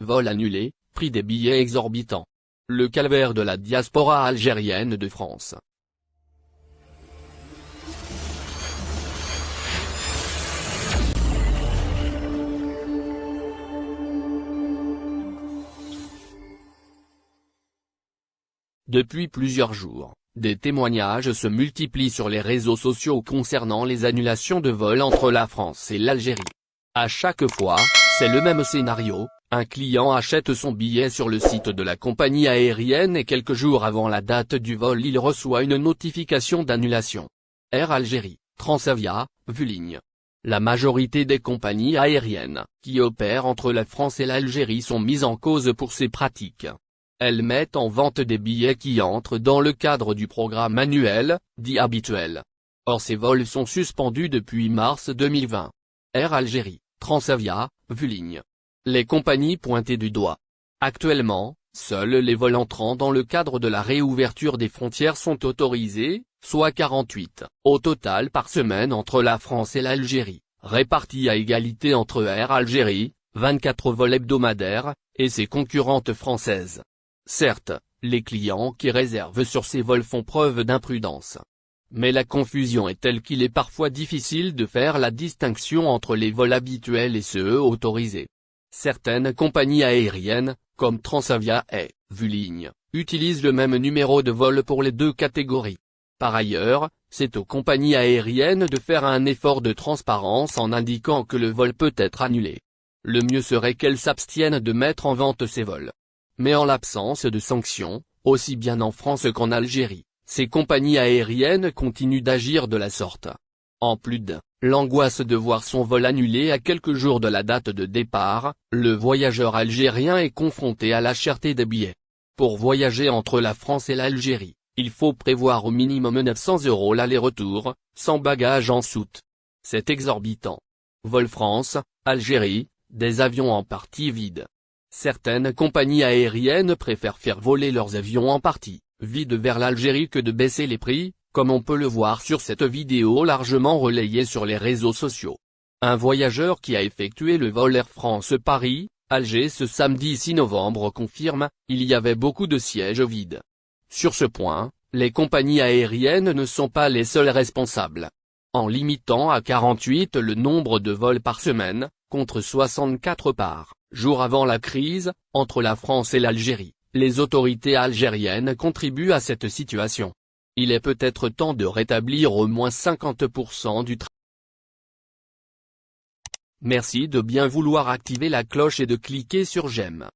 Vol annulé, prix des billets exorbitants. Le calvaire de la diaspora algérienne de France. Depuis plusieurs jours, des témoignages se multiplient sur les réseaux sociaux concernant les annulations de vols entre la France et l'Algérie. À chaque fois, c'est le même scénario, un client achète son billet sur le site de la compagnie aérienne et quelques jours avant la date du vol il reçoit une notification d'annulation. Air Algérie, Transavia, Vueling. La majorité des compagnies aériennes, qui opèrent entre la France et l'Algérie sont mises en cause pour ces pratiques. Elles mettent en vente des billets qui entrent dans le cadre du programme annuel, dit habituel. Or ces vols sont suspendus depuis mars 2020. Air Algérie, Transavia, Vueling. Les compagnies pointées du doigt. Actuellement, seuls les vols entrant dans le cadre de la réouverture des frontières sont autorisés, soit 48, au total par semaine entre la France et l'Algérie, répartis à égalité entre Air Algérie, 24 vols hebdomadaires, et ses concurrentes françaises. Certes, les clients qui réservent sur ces vols font preuve d'imprudence. Mais la confusion est telle qu'il est parfois difficile de faire la distinction entre les vols habituels et ceux autorisés. Certaines compagnies aériennes, comme Transavia et Vueling, utilisent le même numéro de vol pour les deux catégories. Par ailleurs, c'est aux compagnies aériennes de faire un effort de transparence en indiquant que le vol peut être annulé. Le mieux serait qu'elles s'abstiennent de mettre en vente ces vols. Mais en l'absence de sanctions, aussi bien en France qu'en Algérie, ces compagnies aériennes continuent d'agir de la sorte. En plus de l'angoisse de voir son vol annulé à quelques jours de la date de départ, le voyageur algérien est confronté à la cherté des billets. Pour voyager entre la France et l'Algérie, il faut prévoir au minimum 900 € l'aller-retour, sans bagages en soute. C'est exorbitant. Vol France, Algérie, des avions en partie vides. Certaines compagnies aériennes préfèrent faire voler leurs avions en partie vides vers l'Algérie que de baisser les prix, comme on peut le voir sur cette vidéo largement relayée sur les réseaux sociaux. Un voyageur qui a effectué le vol Air France Paris, Alger ce samedi 6 novembre confirme, il y avait beaucoup de sièges vides. Sur ce point, les compagnies aériennes ne sont pas les seules responsables. En limitant à 48 le nombre de vols par semaine, contre 64 par jour avant la crise, entre la France et l'Algérie, les autorités algériennes contribuent à cette situation. Il est peut-être temps de rétablir au moins 50% du train. Merci de bien vouloir activer la cloche et de cliquer sur j'aime.